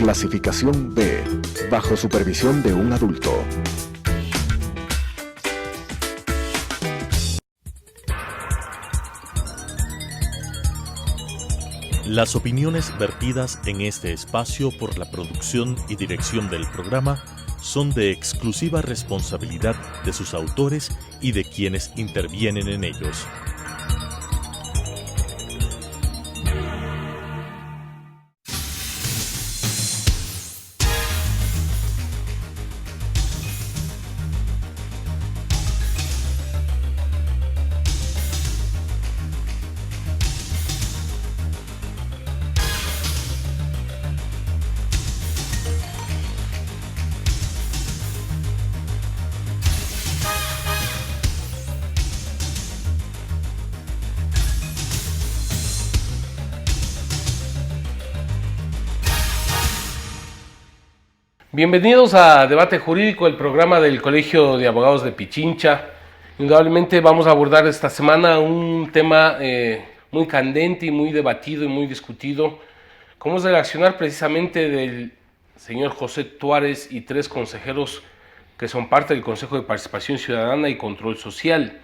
Clasificación B, bajo supervisión de un adulto. Las opiniones vertidas en este espacio por la producción y dirección del programa son de exclusiva responsabilidad de sus autores y de quienes intervienen en ellos. Bienvenidos a Debate Jurídico, el programa del Colegio de Abogados de Pichincha. Indudablemente vamos a abordar esta semana un tema muy candente y muy debatido y muy discutido, como es el accionar precisamente del señor José Tuárez y 3 consejeros que son parte del Consejo de Participación Ciudadana y Control Social.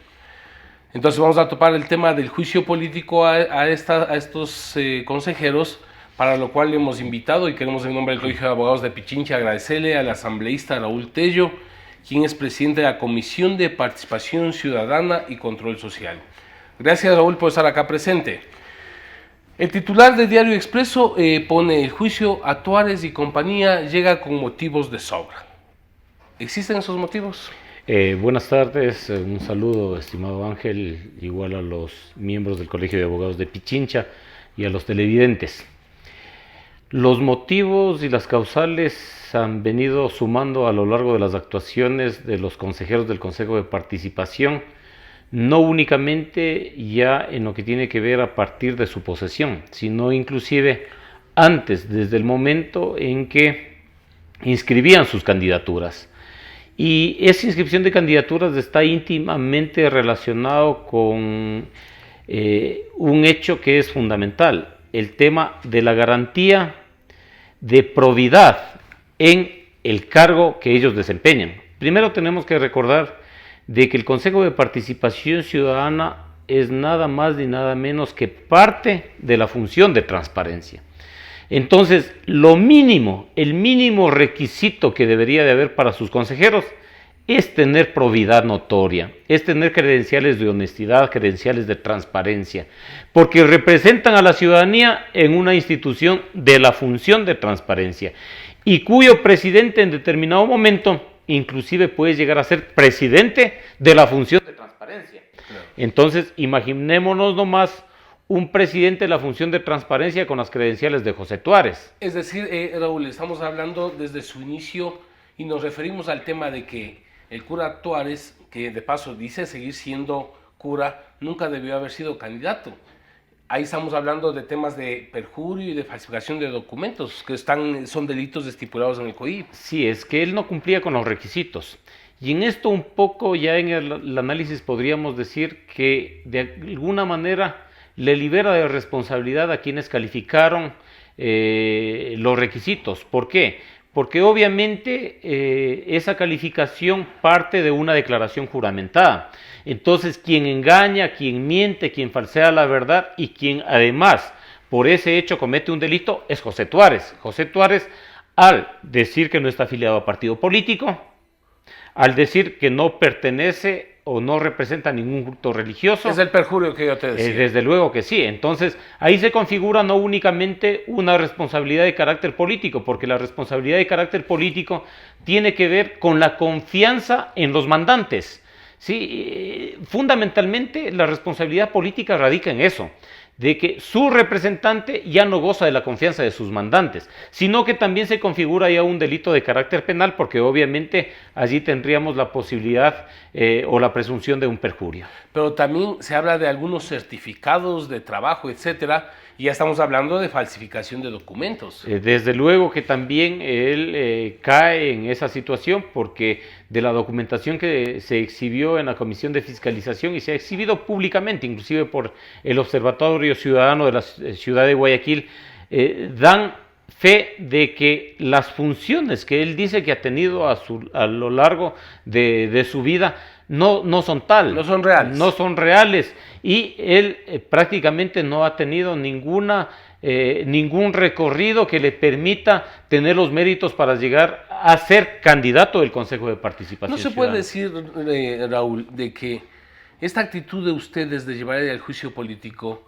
Entonces vamos a topar el tema del juicio político a estos consejeros, para lo cual le hemos invitado y queremos en nombre del Colegio de Abogados de Pichincha agradecerle al asambleísta Raúl Tello, quien es presidente de la Comisión de Participación Ciudadana y Control Social. Gracias, Raúl, por estar acá presente. El titular de Diario Expreso pone: el juicio a Tuárez y compañía llega con motivos de sobra. ¿Existen esos motivos? Buenas tardes, un saludo, estimado Ángel, igual a los miembros del Colegio de Abogados de Pichincha y a los televidentes. Los motivos y las causales han venido sumando a lo largo de las actuaciones de los consejeros del Consejo de Participación, no únicamente ya en lo que tiene que ver a partir de su posesión, sino inclusive antes, desde el momento en que inscribían sus candidaturas. Y esa inscripción de candidaturas está íntimamente relacionado con un hecho que es fundamental: el tema de la garantía de probidad en el cargo que ellos desempeñan. Primero tenemos que recordar de que el Consejo de Participación Ciudadana es nada más ni nada menos que parte de la función de transparencia. Entonces, lo mínimo, el mínimo requisito que debería de haber para sus consejeros es tener probidad notoria, es tener credenciales de honestidad, credenciales de transparencia, porque representan a la ciudadanía en una institución de la función de transparencia y cuyo presidente en determinado momento inclusive puede llegar a ser presidente de la función de transparencia. Claro. Entonces, imaginémonos nomás un presidente de la función de transparencia con las credenciales de José Tuárez. Es decir, Raúl, estamos hablando desde su inicio y nos referimos al tema de que el cura Tuárez, que de paso dice seguir siendo cura, nunca debió haber sido candidato. Ahí estamos hablando de temas de perjurio y de falsificación de documentos, que son delitos estipulados en el COIP. Sí, es que él no cumplía con los requisitos. Y en esto un poco ya en el análisis podríamos decir que de alguna manera le libera de responsabilidad a quienes calificaron los requisitos. ¿Por qué? Porque obviamente esa calificación parte de una declaración juramentada. Entonces, quien engaña, quien miente, quien falsea la verdad y quien además por ese hecho comete un delito es José Tuárez. José Tuárez, al decir que no está afiliado a partido político, al decir que no pertenece o no representa ningún culto religioso. Es el perjurio que yo te decía. Desde luego que sí. Entonces, ahí se configura no únicamente una responsabilidad de carácter político, porque la responsabilidad de carácter político tiene que ver con la confianza en los mandantes. Sí, fundamentalmente la responsabilidad política radica en eso, de que su representante ya no goza de la confianza de sus mandantes, sino que también se configura ya un delito de carácter penal, porque obviamente allí tendríamos la posibilidad o la presunción de un perjurio. Pero también se habla de algunos certificados de trabajo, etcétera, y ya estamos hablando de falsificación de documentos. Desde luego que también él cae en esa situación, porque de la documentación que se exhibió en la Comisión de Fiscalización y se ha exhibido públicamente, inclusive por el Observatorio Ciudadano de la ciudad de Guayaquil, dan fe de que las funciones que él dice que ha tenido a lo largo de su vida no son tal. No son reales. No son reales. Y él prácticamente no ha tenido ningún recorrido que le permita tener los méritos para llegar a ser candidato del Consejo de Participación ¿No se Ciudadana? puede decir, Raúl, de que esta actitud de ustedes de llevar al juicio político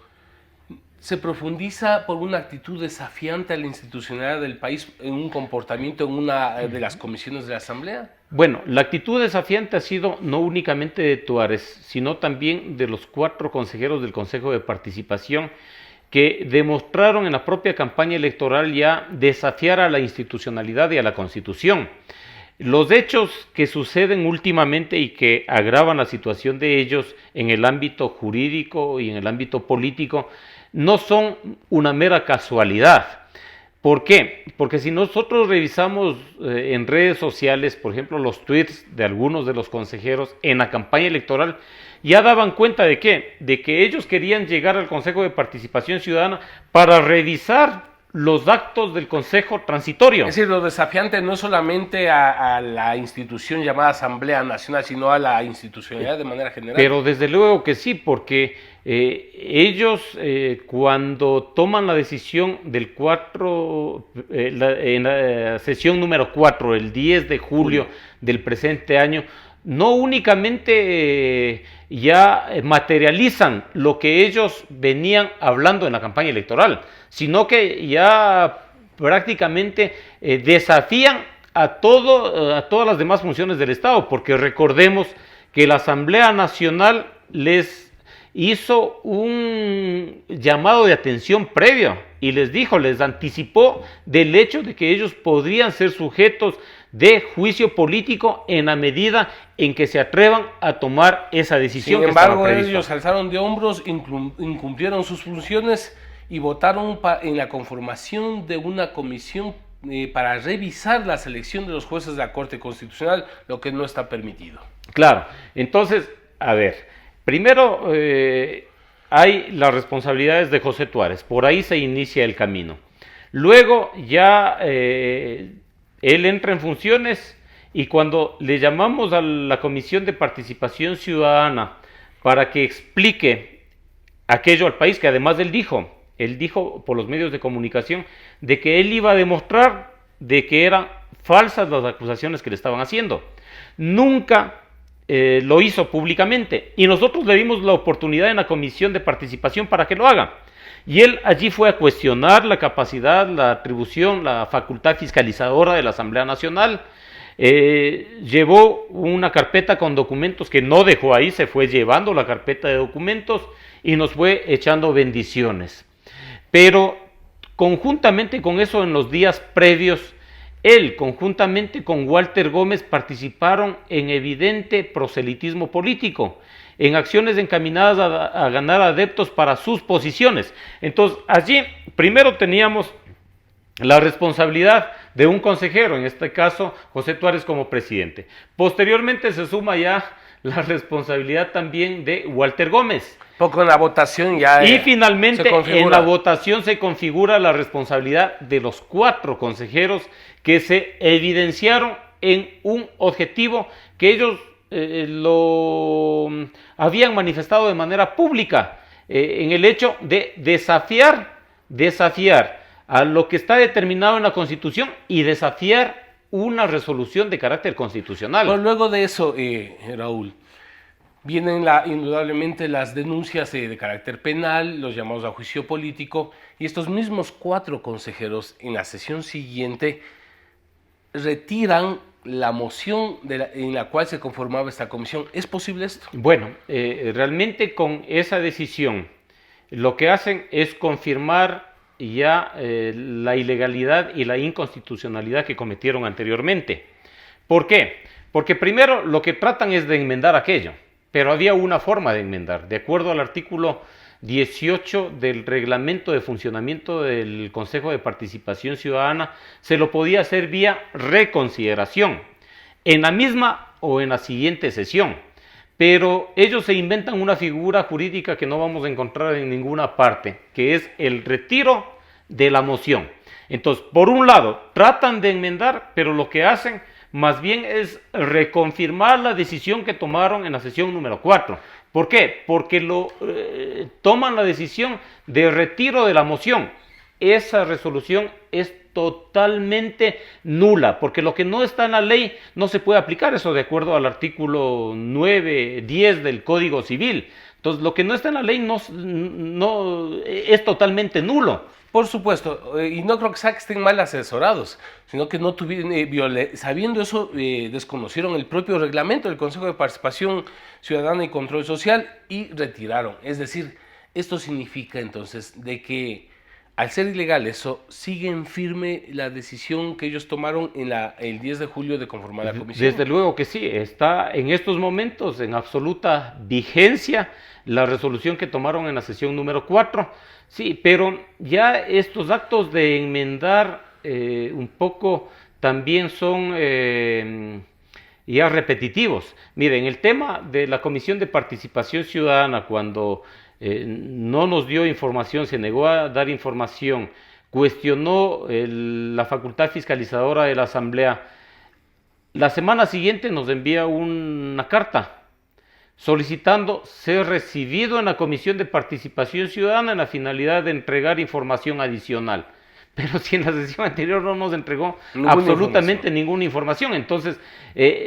se profundiza por una actitud desafiante a la institucionalidad del país en un comportamiento en una de las comisiones de la Asamblea? Bueno, la actitud desafiante ha sido no únicamente de Tuárez, sino también de los 4 consejeros del Consejo de Participación que demostraron en la propia campaña electoral ya desafiar a la institucionalidad y a la Constitución. Los hechos que suceden últimamente y que agravan la situación de ellos en el ámbito jurídico y en el ámbito político no son una mera casualidad. ¿Por qué? Porque si nosotros revisamos en redes sociales, por ejemplo, los tweets de algunos de los consejeros en la campaña electoral, ya daban cuenta de ¿qué? De que ellos querían llegar al Consejo de Participación Ciudadana para revisar los actos del Consejo Transitorio. Es decir, lo desafiante no es solamente a la institución llamada Asamblea Nacional, sino a la institucionalidad de manera general. Pero desde luego que sí, porque ellos cuando toman la decisión del 4, en la sesión número 4, el 10 de julio del presente año, no únicamente ya materializan lo que ellos venían hablando en la campaña electoral, sino que ya prácticamente desafían a todas las demás funciones del Estado, porque recordemos que la Asamblea Nacional les hizo un llamado de atención previo y les anticipó del hecho de que ellos podrían ser sujetos de juicio político en la medida en que se atrevan a tomar esa decisión. Sin embargo, ellos alzaron de hombros, incumplieron sus funciones y votaron en la conformación de una comisión para revisar la selección de los jueces de la Corte Constitucional, lo que no está permitido. Claro, entonces, a ver, primero hay las responsabilidades de José Tuárez, por ahí se inicia el camino. Luego ya él entra en funciones y cuando le llamamos a la Comisión de Participación Ciudadana para que explique aquello al país, que además él dijo por los medios de comunicación de que él iba a demostrar de que eran falsas las acusaciones que le estaban haciendo. Nunca lo hizo públicamente y nosotros le dimos la oportunidad en la Comisión de Participación para que lo haga. Y él allí fue a cuestionar la capacidad, la atribución, la facultad fiscalizadora de la Asamblea Nacional. Llevó una carpeta con documentos que no dejó ahí, se fue llevando la carpeta de documentos y nos fue echando bendiciones. Pero conjuntamente con eso, en los días previos, él conjuntamente con Walter Gómez participaron en evidente proselitismo político, en acciones encaminadas a ganar adeptos para sus posiciones. Entonces, allí primero teníamos la responsabilidad de un consejero, en este caso José Tuárez como presidente. Posteriormente se suma ya la responsabilidad también de Walter Gómez. Poco en la votación ya. Y finalmente en la votación se configura la responsabilidad de los 4 consejeros que se evidenciaron en un objetivo que ellos lo habían manifestado de manera pública, en el hecho de desafiar a lo que está determinado en la Constitución y desafiar una resolución de carácter constitucional. Bueno, luego de eso, Raúl, vienen indudablemente las denuncias de carácter penal, los llamados a juicio político, y estos mismos 4 consejeros en la sesión siguiente retiran la moción en la cual se conformaba esta comisión. ¿Es posible esto? Bueno, realmente con esa decisión lo que hacen es confirmar ya la ilegalidad y la inconstitucionalidad que cometieron anteriormente. ¿Por qué? Porque primero lo que tratan es de enmendar aquello, pero había una forma de enmendar. De acuerdo al artículo 18 del reglamento de funcionamiento del Consejo de Participación Ciudadana, se lo podía hacer vía reconsideración, en la misma o en la siguiente sesión. Pero ellos se inventan una figura jurídica que no vamos a encontrar en ninguna parte, que es el retiro de la moción. Entonces, por un lado, tratan de enmendar, pero lo que hacen más bien es reconfirmar la decisión que tomaron en la sesión número 4. ¿Por qué? Porque toman la decisión de retiro de la moción. Esa resolución es totalmente nula, porque lo que no está en la ley no se puede aplicar, eso de acuerdo al artículo 9, 10 del Código Civil. Entonces, lo que no está en la ley no es totalmente nulo. Por supuesto, y no creo que sea que estén mal asesorados, sino que no tuvieron, sabiendo eso, desconocieron el propio reglamento del Consejo de Participación Ciudadana y Control Social y retiraron. Es decir, esto significa entonces de que al ser ilegal eso, siguen firme la decisión que ellos tomaron el 10 de julio de conformar la comisión. Desde luego que sí, está en estos momentos en absoluta vigencia la resolución que tomaron en la sesión número 4. Sí, pero ya estos actos de enmendar un poco también son ya repetitivos. Miren, el tema de la Comisión de Participación Ciudadana, cuando no nos dio información, se negó a dar información, cuestionó la facultad fiscalizadora de la Asamblea, la semana siguiente nos envía una carta solicitando ser recibido en la Comisión de Participación Ciudadana en la finalidad de entregar información adicional. Pero si en la sesión anterior no nos entregó absolutamente ninguna información, entonces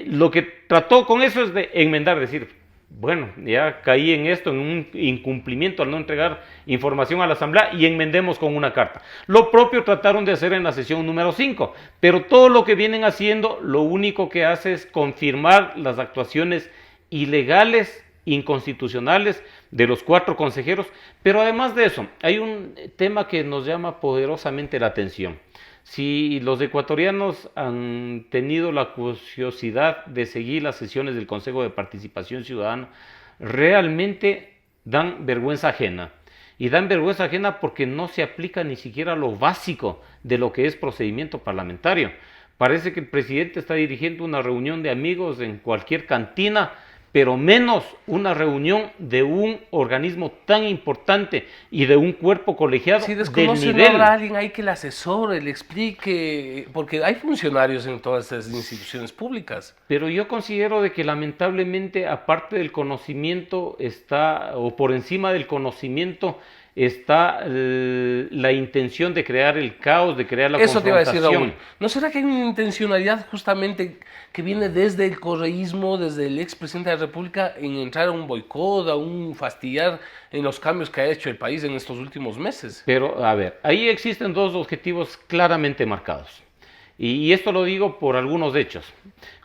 lo que trató con eso es de enmendar, decir, bueno, ya caí en esto, en un incumplimiento al no entregar información a la Asamblea y enmendemos con una carta. Lo propio trataron de hacer en la sesión número 5, pero todo lo que vienen haciendo, lo único que hace es confirmar las actuaciones ilegales, inconstitucionales de los 4 consejeros, pero además de eso, hay un tema que nos llama poderosamente la atención. Si los ecuatorianos han tenido la curiosidad de seguir las sesiones del Consejo de Participación Ciudadana, realmente dan vergüenza ajena. Y dan vergüenza ajena porque no se aplica ni siquiera lo básico de lo que es procedimiento parlamentario. Parece que el presidente está dirigiendo una reunión de amigos en cualquier cantina, pero menos una reunión de un organismo tan importante y de un cuerpo colegiado si del desconoce, nivel. ¿no habrá alguien ahí que le asesore, le explique? Porque hay funcionarios en todas estas instituciones públicas. Pero yo considero de que lamentablemente, aparte del conocimiento, o por encima del conocimiento, está la intención de crear el caos, de crear la confrontación. Eso te iba a decir, Raúl. ¿No será que hay una intencionalidad justamente que viene desde el correísmo, desde el expresidente de la República, en entrar a un boicot, a un fastidiar en los cambios que ha hecho el país en estos últimos meses? Pero, a ver, ahí existen 2 objetivos claramente marcados. Y esto lo digo por algunos hechos.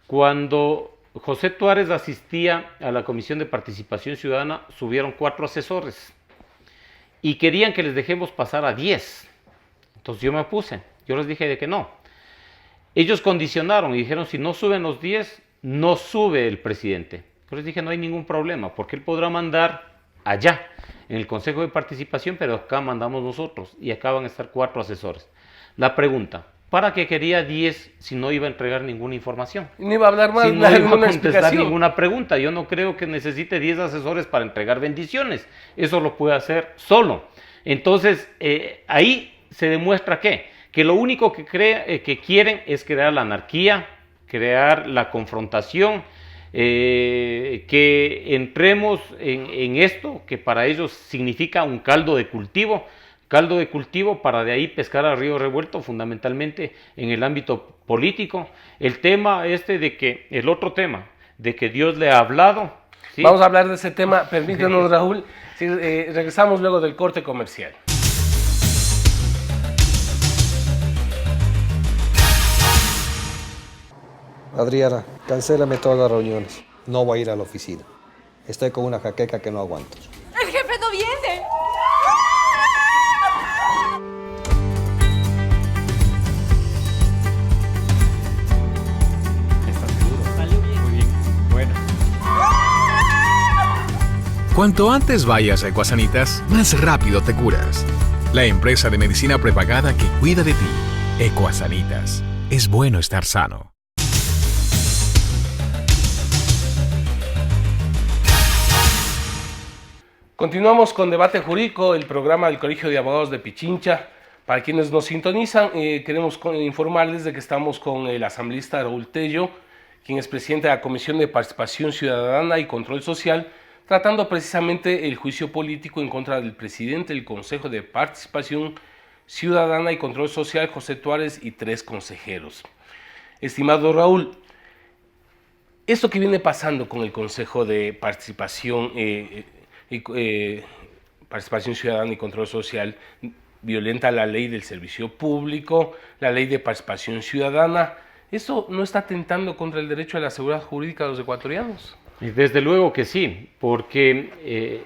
Cuando José Tuárez asistía a la Comisión de Participación Ciudadana, subieron 4 asesores. Y querían que les dejemos pasar a 10. Entonces yo me opuse. Yo les dije de que no. Ellos condicionaron y dijeron, si no suben los 10, no sube el presidente. Yo les dije, no hay ningún problema, porque él podrá mandar allá, en el Consejo de Participación, pero acá mandamos nosotros. Y acá van a estar 4 asesores. La pregunta, ¿para qué quería 10 si no iba a entregar ninguna información? Ni iba a hablar más, si no iba a contestar ninguna pregunta. Yo no creo que necesite 10 asesores para entregar bendiciones. Eso lo puede hacer solo. Entonces, ahí se demuestra que lo único que quieren es crear la anarquía, crear la confrontación, que entremos en esto que para ellos significa un caldo de cultivo para de ahí pescar a río revuelto, fundamentalmente en el ámbito político. El otro tema de que Dios le ha hablado. ¿sí? Vamos a hablar de ese tema, permítanos, Raúl, regresamos luego del corte comercial. Adriana, cancélame todas las reuniones. No voy a ir a la oficina. Estoy con una jaqueca que no aguanto. ¡El jefe no viene! ¿Estás seguro? Salió bien. Muy bien. Bueno. Cuanto antes vayas a Ecuasanitas, más rápido te curas. La empresa de medicina prepagada que cuida de ti. Ecuasanitas. Es bueno estar sano. Continuamos con Debate Jurídico, el programa del Colegio de Abogados de Pichincha. Para quienes nos sintonizan, queremos informarles de que estamos con el asambleísta Raúl Tello, quien es presidente de la Comisión de Participación Ciudadana y Control Social, tratando precisamente el juicio político en contra del presidente del Consejo de Participación Ciudadana y Control Social, José Tuárez, y 3 consejeros. Estimado Raúl, esto que viene pasando con el Consejo de Participación, Participación Ciudadana y Control Social violenta la ley del servicio público, la ley de participación ciudadana. ¿Eso no está atentando contra el derecho a la seguridad jurídica de los ecuatorianos? Desde luego que sí, porque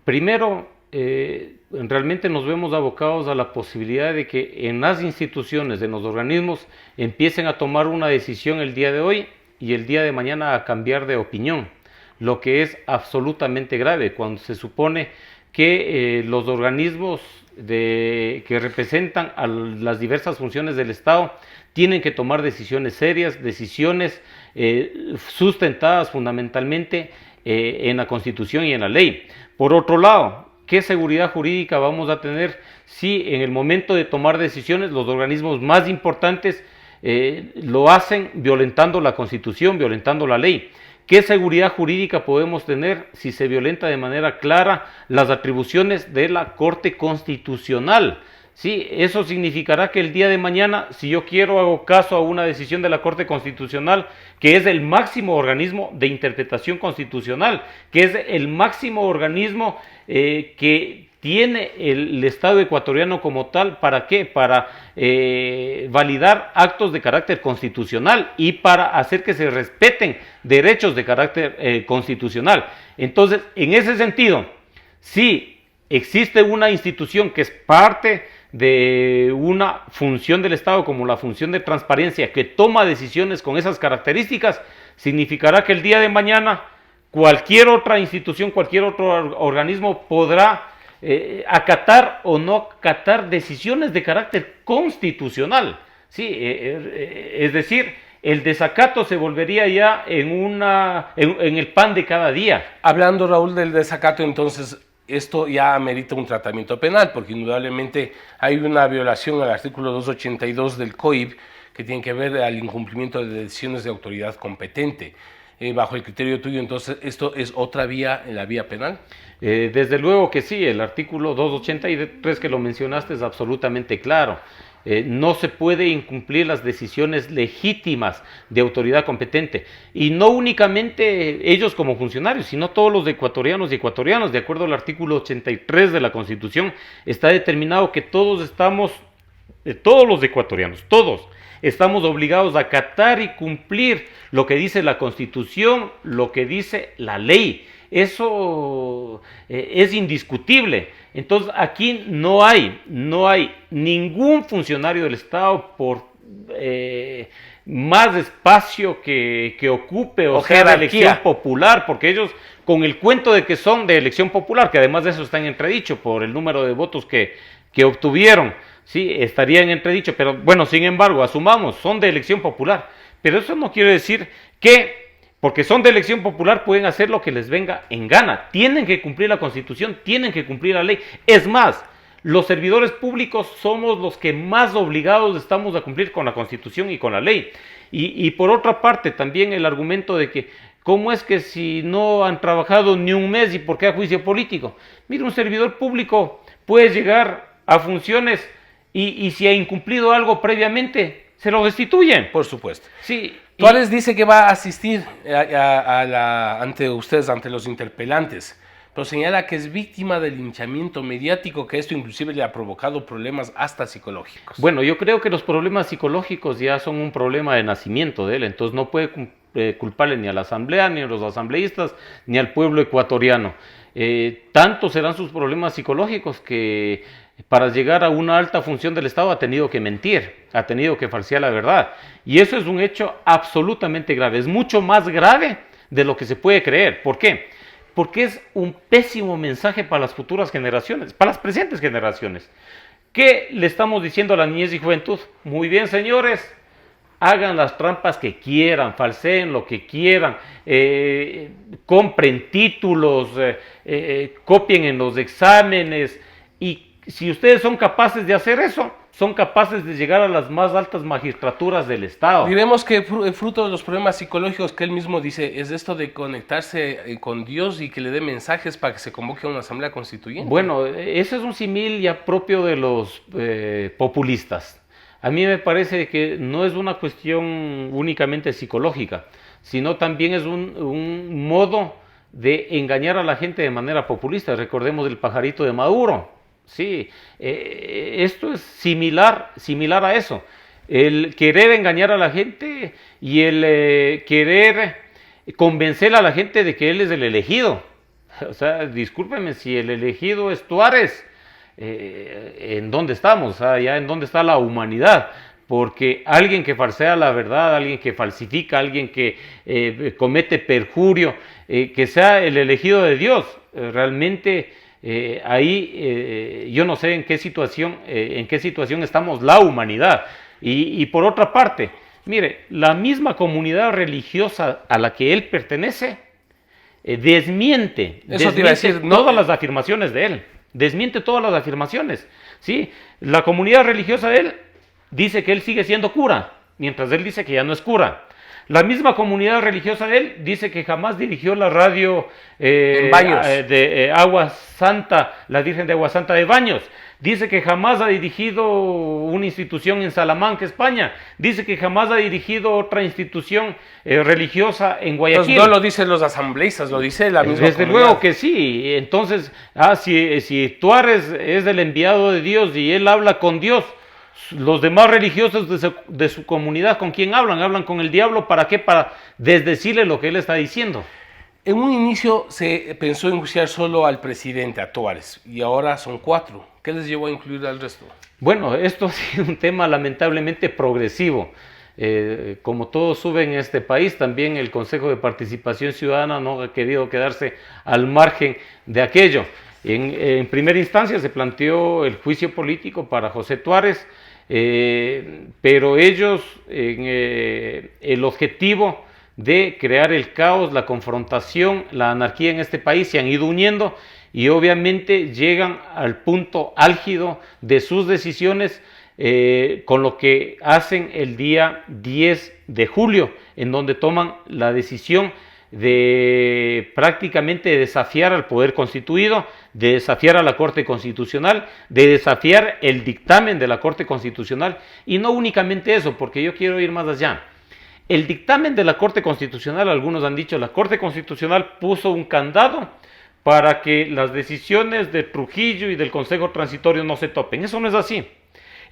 primero realmente nos vemos abocados a la posibilidad de que en las instituciones, en los organismos, empiecen a tomar una decisión el día de hoy y el día de mañana a cambiar de opinión, lo que es absolutamente grave cuando se supone que los organismos que representan a las diversas funciones del Estado tienen que tomar decisiones serias, decisiones sustentadas fundamentalmente en la Constitución y en la ley. Por otro lado, ¿qué seguridad jurídica vamos a tener si en el momento de tomar decisiones los organismos más importantes lo hacen violentando la Constitución, violentando la ley? ¿Qué seguridad jurídica podemos tener si se violenta de manera clara las atribuciones de la Corte Constitucional? Sí, eso significará que el día de mañana, si yo hago caso a una decisión de la Corte Constitucional, que es el máximo organismo de interpretación constitucional, que es el máximo organismo que tiene el Estado ecuatoriano como tal, ¿para qué? Para validar actos de carácter constitucional y para hacer que se respeten derechos de carácter constitucional. Entonces, en ese sentido, si existe una institución que es parte de una función del Estado, como la función de transparencia, que toma decisiones con esas características, significará que el día de mañana cualquier otra institución, cualquier otro organismo podrá acatar o no acatar decisiones de carácter constitucional. Sí, es decir, el desacato se volvería ya en el pan de cada día. Hablando, Raúl, del desacato, entonces, esto ya amerita un tratamiento penal, porque indudablemente hay una violación al artículo 282 del COIP que tiene que ver al incumplimiento de decisiones de autoridad competente. Bajo el criterio tuyo, entonces, ¿esto es otra vía en la vía penal? Desde luego que sí, el artículo 283 que lo mencionaste es absolutamente claro. No se puede incumplir las decisiones legítimas de autoridad competente, y no únicamente ellos como funcionarios, sino todos los ecuatorianos y ecuatorianas. De acuerdo al artículo 83 de la Constitución, está determinado que todos los ecuatorianos, todos, estamos obligados a acatar y cumplir lo que dice la Constitución, lo que dice la ley. Eso es indiscutible. Entonces aquí no hay ningún funcionario del Estado, por más espacio que ocupe o sea de elección popular, porque ellos, con el cuento de que son de elección popular, que además de eso está en entredicho por el número de votos que obtuvieron, sí, estaría en entredicho, pero bueno, sin embargo, asumamos, son de elección popular, pero eso no quiere decir que porque son de elección popular pueden hacer lo que les venga en gana. Tienen que cumplir la Constitución, tienen que cumplir la ley. Es más, los servidores públicos somos los que más obligados estamos a cumplir con la Constitución y con la ley. Y por otra parte, también el argumento de que, ¿cómo es que si no han trabajado ni un mes y por qué a juicio político? Mira, un servidor público puede llegar a funciones y si ha incumplido algo previamente, se lo destituyen. Por supuesto. Sí. Tuárez dice que va a asistir ante ustedes, ante los interpelantes, pero señala que es víctima del linchamiento mediático, que esto inclusive le ha provocado problemas hasta psicológicos. Bueno, yo creo que los problemas psicológicos ya son un problema de nacimiento de él, entonces no puede culparle ni a la asamblea, ni a los asambleístas, ni al pueblo ecuatoriano. Tanto serán sus problemas psicológicos que para llegar a una alta función del Estado ha tenido que mentir, ha tenido que falsear la verdad. Y eso es un hecho absolutamente grave, es mucho más grave de lo que se puede creer. ¿Por qué? Porque es un pésimo mensaje para las futuras generaciones, para las presentes generaciones. ¿Qué le estamos diciendo a la niñez y juventud? Muy bien, señores, hagan las trampas que quieran, falseen lo que quieran, compren títulos, copien en los exámenes y si ustedes son capaces de hacer eso, son capaces de llegar a las más altas magistraturas del Estado. Diremos que fruto de los problemas psicológicos que él mismo dice es esto de conectarse con Dios y que le dé mensajes para que se convoque a una asamblea constituyente. Bueno, ese es un símil ya propio de los populistas. A mí me parece que no es una cuestión únicamente psicológica, sino también es un modo de engañar a la gente de manera populista. Recordemos el pajarito de Maduro. Sí, esto es similar a eso. El querer engañar a la gente y el querer convencer a la gente de que él es el elegido. O sea, discúlpenme, si el elegido es Tuárez, ¿en dónde estamos? Ya en dónde está la humanidad. Porque alguien que falsea la verdad, alguien que falsifica, alguien que comete perjurio, que sea el elegido de Dios, realmente ahí yo no sé en qué situación estamos la humanidad. Y por otra parte, mire, la misma comunidad religiosa a la que él pertenece desmiente todas las afirmaciones de él. Desmiente todas las afirmaciones. ¿Sí? La comunidad religiosa de él dice que él sigue siendo cura, mientras él dice que ya no es cura. La misma comunidad religiosa de él dice que jamás dirigió la radio de Agua Santa, la Virgen de Agua Santa de Baños. Dice que jamás ha dirigido una institución en Salamanca, España. Dice que jamás ha dirigido otra institución religiosa en Guayaquil. Pues no lo dicen los asambleístas, lo dice la misma Desde comunidad. luego que sí. Entonces, si Tuárez es el enviado de Dios y él habla con Dios, los demás religiosos de su comunidad, ¿con quién hablan? Hablan con el diablo. ¿Para qué? Para desdecirle lo que él está diciendo. En un inicio se pensó en enjuiciar solo al presidente, a Tuárez, y ahora son 4. ¿Qué les llevó a incluir al resto? Bueno, esto ha sido un tema lamentablemente progresivo. Como todo sube en este país, también el Consejo de Participación Ciudadana no ha querido quedarse al margen de aquello. En primera instancia se planteó el juicio político para José Tuárez, pero ellos, en el objetivo de crear el caos, la confrontación, la anarquía en este país, se han ido uniendo y obviamente llegan al punto álgido de sus decisiones con lo que hacen el día 10 de julio, en donde toman la decisión de prácticamente desafiar al poder constituido, de desafiar a la Corte Constitucional, de desafiar el dictamen de la Corte Constitucional, y no únicamente eso, porque yo quiero ir más allá. El dictamen de la Corte Constitucional, algunos han dicho, la Corte Constitucional puso un candado para que las decisiones de Trujillo y del Consejo Transitorio no se topen. Eso no es así.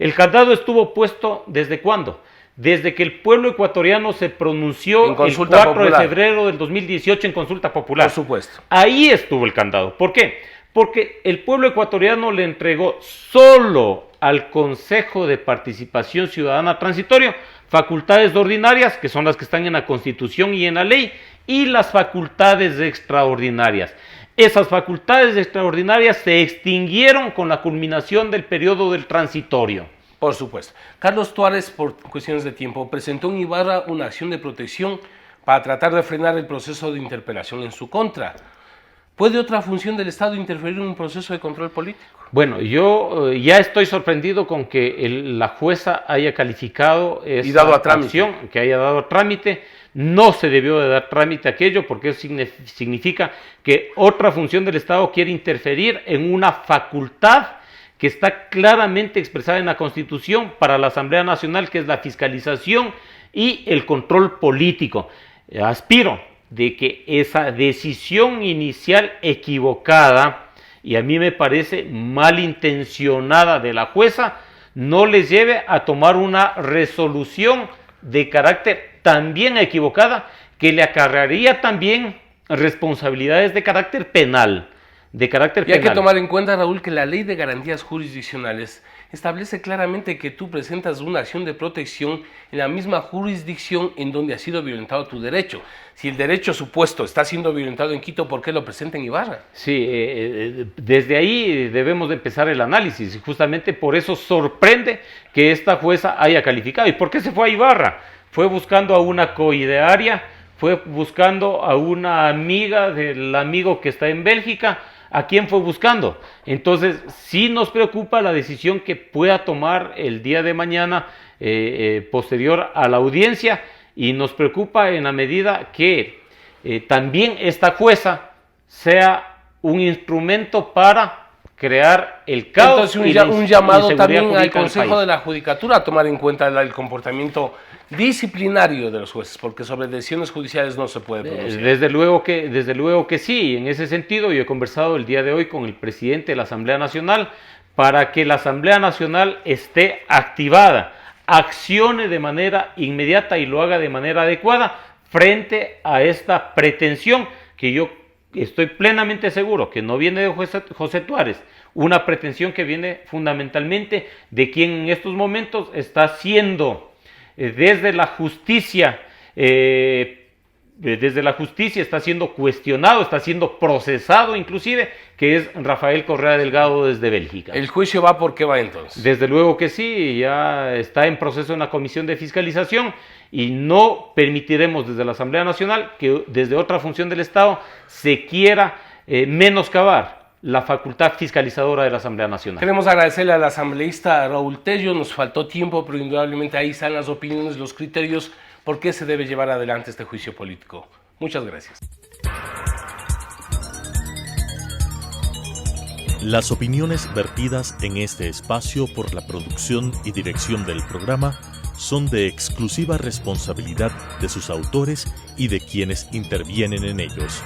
El candado estuvo puesto ¿desde cuándo? Desde que el pueblo ecuatoriano se pronunció el 4 de febrero del 2018 en consulta popular. Por supuesto. Ahí estuvo el candado. ¿Por qué? Porque el pueblo ecuatoriano le entregó solo al Consejo de Participación Ciudadana Transitorio facultades ordinarias, que son las que están en la Constitución y en la ley, y las facultades extraordinarias. Esas facultades extraordinarias se extinguieron con la culminación del periodo del transitorio. Por supuesto. Carlos Tuárez, por cuestiones de tiempo, presentó en Ibarra una acción de protección para tratar de frenar el proceso de interpelación en su contra. ¿Puede otra función del Estado interferir en un proceso de control político? Bueno, yo ya estoy sorprendido con que la jueza haya calificado esa acción, que haya dado a trámite. No se debió de dar trámite a aquello, porque eso significa que otra función del Estado quiere interferir en una facultad que está claramente expresada en la Constitución para la Asamblea Nacional, que es la fiscalización y el control político. Aspiro de que esa decisión inicial equivocada, y a mí me parece malintencionada de la jueza, no les lleve a tomar una resolución de carácter también equivocada, que le acarrearía también responsabilidades de carácter penal. Y hay que tomar en cuenta, Raúl, que la Ley de Garantías Jurisdiccionales establece claramente que tú presentas una acción de protección en la misma jurisdicción en donde ha sido violentado tu derecho. Si el derecho supuesto está siendo violentado en Quito, ¿por qué lo presenta en Ibarra? Sí, desde ahí debemos de empezar el análisis, y justamente por eso sorprende que esta jueza haya calificado. ¿Y por qué se fue a Ibarra? Fue buscando a una coidearia, fue buscando a una amiga del amigo que está en Bélgica, a quién fue buscando. Entonces, sí nos preocupa la decisión que pueda tomar el día de mañana posterior a la audiencia, y nos preocupa en la medida que también esta jueza sea un instrumento para crear el caos. Entonces, un llamado también al Consejo de la Judicatura a tomar en cuenta el comportamiento disciplinario de los jueces, porque sobre decisiones judiciales no se puede pronunciar. Desde luego que sí. En ese sentido, yo he conversado el día de hoy con el presidente de la Asamblea Nacional para que la Asamblea Nacional esté activada, accione de manera inmediata y lo haga de manera adecuada frente a esta pretensión que yo estoy plenamente seguro que no viene de José Tuárez, una pretensión que viene fundamentalmente de quien en estos momentos está siendo desde la justicia está siendo cuestionado, está siendo procesado inclusive, que es Rafael Correa Delgado desde Bélgica. ¿El juicio va por qué va entonces? Desde luego que sí, ya está en proceso una comisión de fiscalización y no permitiremos desde la Asamblea Nacional que desde otra función del Estado se quiera menoscabar la facultad fiscalizadora de la Asamblea Nacional. Queremos agradecerle al asambleísta Raúl Tello, nos faltó tiempo, pero indudablemente ahí están las opiniones, los criterios por qué se debe llevar adelante este juicio político. Muchas gracias. Las opiniones vertidas en este espacio por la producción y dirección del programa son de exclusiva responsabilidad de sus autores y de quienes intervienen en ellos.